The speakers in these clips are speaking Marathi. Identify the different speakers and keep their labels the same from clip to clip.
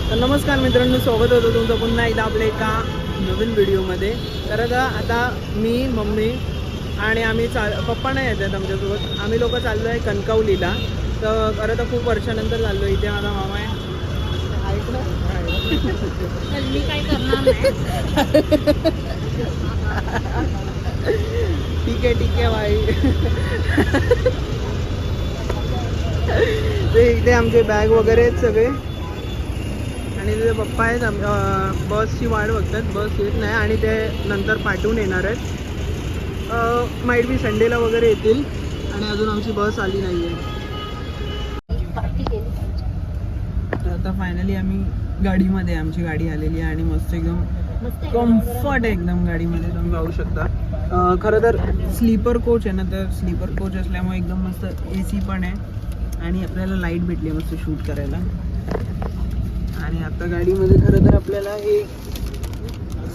Speaker 1: तर नमस्कार मित्रांनो, स्वागत होतं तुमचं पुन्हा एकदा आपल्या एका नवीन व्हिडिओमध्ये. तर आता मी, मम्मी आणि आम्ही पप्पा नाही येत आहेत आमच्यासोबत. आम्ही लोक चाललो आहे कणकवलीला. तर खरं तर खूप वर्षानंतर चाललो. इथे माझा मामा आहे.
Speaker 2: मी काय करणार नाही.
Speaker 1: ठीक आहे भाई. ते इथे आमचे बॅग वगैरे आहेत सगळे आणि तिथे पप्पा आहेत. बसची वाट बघतात. बस येत नाही आणि ते नंतर पाठवून येणार आहेत. माईट बी संडेला वगैरे येतील आणि अजून आमची बस आली नाही आहे. आता फायनली आम्ही गाडीमध्ये, आमची गाडी आलेली आहे आणि मस्त एकदम कम्फर्ट आहे एकदम गाडीमध्ये. तुम्ही पाहू शकता. खरं तर स्लीपर कोच आहे ना, तर स्लीपर कोच असल्यामुळे एकदम मस्त AC पण आहे आणि आपल्याला लाईट भेटली मस्त शूट करायला. आणि आता गाडीमध्ये खरं तर आपल्याला हे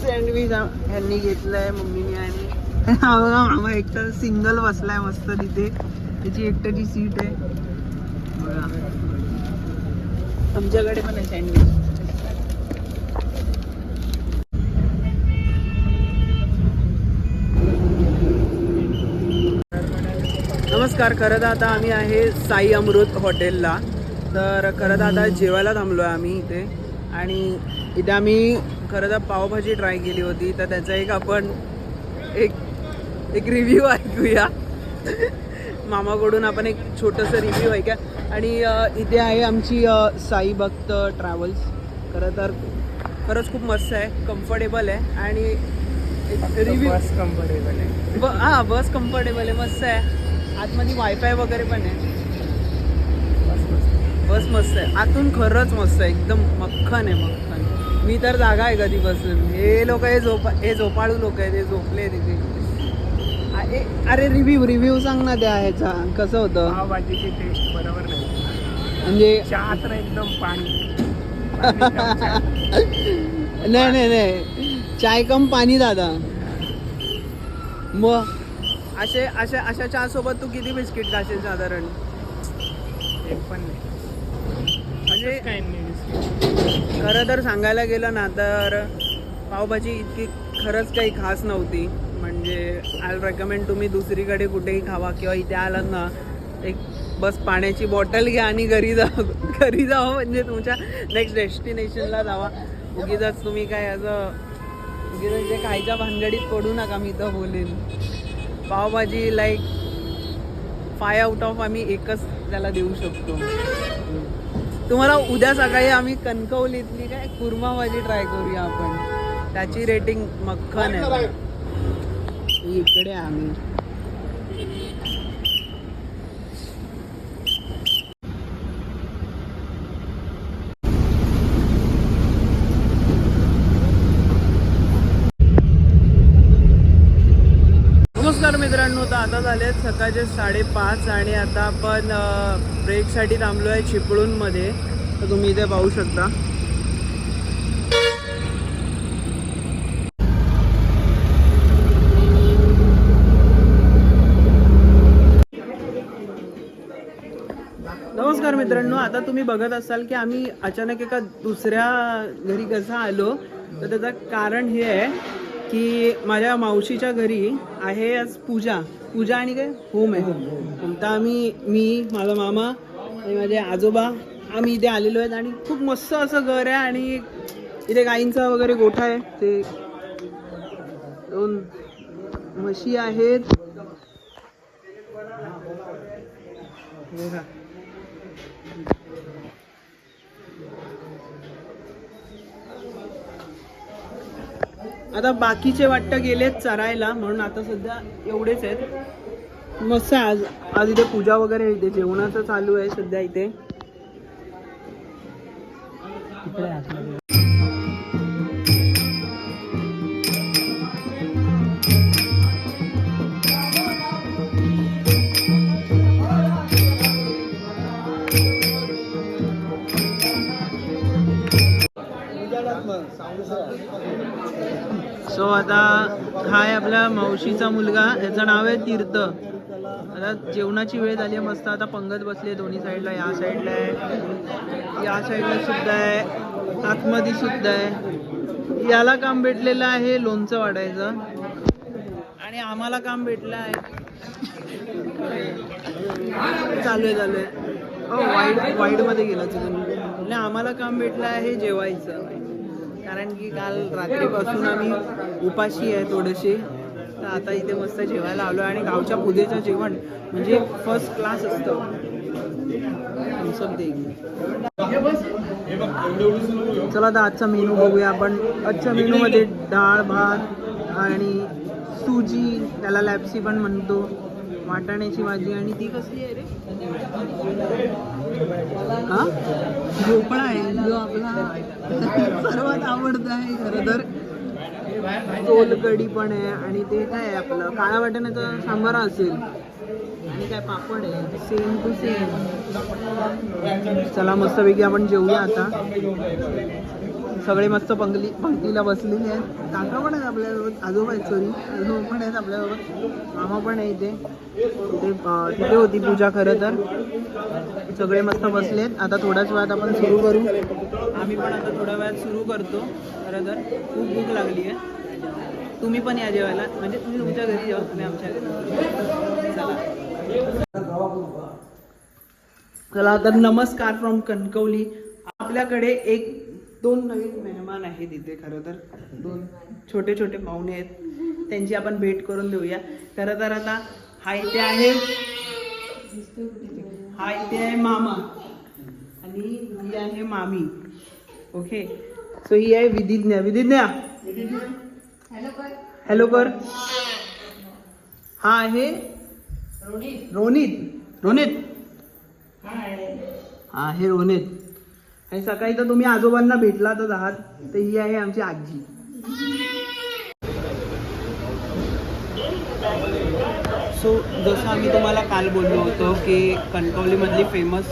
Speaker 1: सँडविच ह्यांनी घेतलं आहे, मम्मीने. आणि मामा एकटा सिंगल बसलाय मस्त तिथे. त्याची एकट्याची सीट आहे बघा. आमच्याकडे पण आहे सँडविच. नमस्कार. खरं तर आता आम्ही आहे साई अमृत हॉटेलला. तर खरं तर आता जेवायला थांबलो आहे आम्ही इथे. आणि इथे आम्ही खरं तर पावभाजी ट्राय केली होती. तर त्याचा आपण एक रिव्ह्यू ऐकूया. मामाकडून आपण एक छोटंसं रिव्ह्यू आहे का. आणि इथे आहे आमची साई भक्त ट्रॅव्हल्स. खरं तर खरंच खूप मस्त आहे, कम्फर्टेबल आहे. आणि रिव्ह्यू
Speaker 3: बस कम्फर्टेबल आहे.
Speaker 1: हां, बस कम्फर्टेबल आहे, मस्त आहे. आतमध्ये वायफाय वगैरे पण आहे. बस मस्त आहे आतून, खरंच मस्त आहे एकदम. मक्खन आहे, मक्खन. मी तर जागा आहे कधीपासून. हे लोक हे झोपाळू लोक आहेत, हे झोपले तिथे. अरे रिव्ह्यू सांग ना त्या ह्याचा, कसं होतं.
Speaker 3: पावभाजीची टेस्ट बरोबर नाही,
Speaker 1: म्हणजे
Speaker 3: चहा तर एकदम पाणी.
Speaker 1: नाही, चाय कम पाणी दादा. मग अशा चहा सोबत तू किती बिस्किट खाशील साधारण.
Speaker 3: एक पण नाही
Speaker 1: म्हणजे
Speaker 3: काय नाही.
Speaker 1: खरं तर सांगायला गेलं ना तर पावभाजी इतकी खरंच काही खास नव्हती. म्हणजे आय रेकमेंड तुम्ही दुसरीकडे कुठेही खावा किंवा इथे आलात ना, एक बस पाण्याची बॉटल घ्या आणि घरी जावं. म्हणजे तुमच्या नेक्स्ट डेस्टिनेशनला जावा. उगीच तुम्ही काय उगीच जे खायच्या भानगडीत पडू नका. मी तर बोलेन पावभाजी लाईक 5 आउट ऑफ आम्ही एकच त्याला देऊ शकतो. तुम्हाला उद्या सकाळी आम्ही कणकवलीतली काय कुर्मा भाजी ट्राय करूया आपण. त्याची रेटिंग मक्खन आहे. इकडे आम्ही नमस्कार मित्रांनो. तर आता झाले आहेत सकाळचे 5:30 आणि आता आपण ब्रेकसाठी थांबलो आहे चिपळूणमध्ये. तर तुम्ही इथे पाहू शकता. नमस्कार मित्रांनो. आता तुम्ही बघत असाल की आम्ही अचानक एका दुसऱ्या घरी कसं आलो. तर त्याचं कारण हे आहे की माझ्या मावशीच्या घरी आहे आज पूजा आणि काय होम आहे. तर मी माझा मामा आणि माझे आजोबा आम्ही इथे आलेलो आहेत. आणि खूप मस्त असं घर आहे आणि इथे गाईंचा वगैरे गोठा आहे. ते 2 म्हशी आहेत. आता बाकीचे वाटतं गेलेत चरायला, म्हणून आता सध्या एवढेच आहेत. मस्त आज इथे पूजा वगैरे, इथे जेवणाचं चालू आहे सध्या इथे. सो आता हा आहे आपला मावशीचा मुलगा. याचं नाव आहे तीर्थ. आता जेवणाची वेळ झाली आहे मस्त. आता पंगत बसली आहे दोन्ही साईडला. या साईडला आहे, या साईडला सुद्धा आहे, आतमध्ये सुद्धा आहे. याला काम भेटलेलं आहे लोणचं वाढायचं आणि आम्हाला काम भेटलं आहे चालू आहे वाईडमध्ये गेला चिकन. आणि आम्हाला काम भेटलं आहे जेवायचं, कारण की काल रात्रीपासून आम्ही उपाशी आहे थोडेसे. तर आता इथे मस्त जेवायला आलो आणि गावच्या पूजेचं जेवण म्हणजे फर्स्ट क्लास असतं. चला आता आजचा मेनू बघूया आपण. आजच्या मेनूमध्ये डाळ भात आणि सुजी, त्याला लॅप्सी पण म्हणतो, वाटाण्याची भाजी आणि ती कसली आहे रे? हा भोपळा आहे जो आपला सर्वात आवडता आहे खरं तर. सोलकढी पण आहे आणि ते काय आहे आपलं काळा वाटाण्याचा सांबार असेल आणि काय पापड आहे. Same to same. चला मस्तपैकी आपण जेवूया आता. सगळे मस्त पंक्तीला बसलेले आहेत. काका पण आहेत आपल्यासोबत, आजोबा आहेत, सॉरी आजोबा पण आहेत आपल्यासोबत, मामा पण आहे इथे. तिथे होती पूजा खरं तर. सगळे मस्त बसलेत. आता थोड्याच वेळात आपण सुरू करू. आम्ही पण आता थोड्या वेळात सुरू करतो. खरं तर खूप भूक लागली आहे. तुम्ही पण या जेवायला, म्हणजे तुम्ही तुमच्या घरी जेवा, तुम्ही आमच्या घरी. चला तर नमस्कार फ्रॉम कणकवली. आपल्याकडे दोन नवीन मेहमान आहेत इथे. खरं तर 2 छोटे छोटे पाहुणे आहेत, त्यांची आपण भेट करून देऊया. खरं तर आता हा इथे आहे मामा आणि ही आहे मामी. ओके, सो ही आहे विधिज्ञा. हॅलो कर. हा आहे रोनित. हा आहे रोनित. आणि सकाळी तर तुम्ही आजोबांना भेटलातच आहात. तर ही आहे आमची आजी. सो जसं आम्ही तुम्हाला काल बोललो होतो की कणकवलीमधली फेमस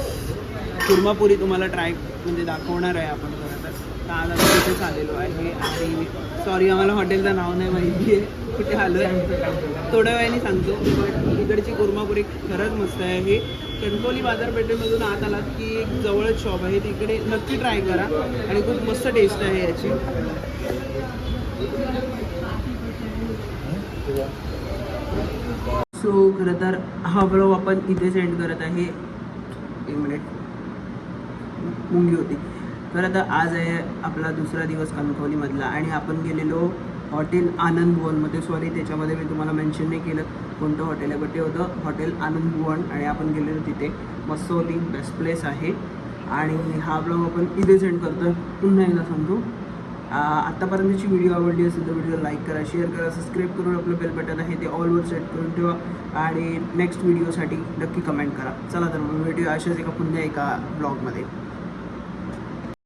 Speaker 1: कुर्मापुरी तुम्हाला म्हणजे दाखवणार आहे आपण. खरं तर आज आम्ही तिथेच आलेलो आहे. आणि सॉरी आम्हाला हॉटेलचं नाव नाही माहिती आहे कुठे आलो आहे, थोड्या वेळाने सांगतो. बट इकडची कुर्मापुरी खरंच मस्त आहे. हे कणकवली बाजारपेठेमधून आत आलात की एक जवळच शॉप आहे, तिकडे नक्की ट्राय करा आणि खूप मस्त टेस्ट आहे याची. सो खरं तर हा ब्लॉग आपण इथे सेंड करत आहे. 1 मिनिट मुंगी होती. खरं तर आज आहे आपला दुसरा दिवस कणकवलीमधला आणि आपण गेलेलो हॉटेल आनंद भुवनमध्ये. सॉरी त्याच्यामध्ये मी तुम्हाला मेन्शन नाही केलं कोणतं हॉटेल आहे, बट ते होतं हॉटेल आनंद भुवन आणि आपण गेलेलो तिथे. मस्त होती, बेस्ट प्लेस आहे. आणि हा ब्लॉग आपण इथे सेंड करतो. पुन्हा एकदा सांगतो, आत्तापर्यंतची व्हिडिओ आवडली असेल तर व्हिडिओ लाईक करा, शेअर करा, सबस्क्राईब करून आपलं बेल बटन आहे ते ऑलवर सेट करून ठेवा आणि नेक्स्ट व्हिडिओसाठी नक्की कमेंट करा. चला तर मग भेटूया अशाच पुन्हा एका ब्लॉगमध्ये.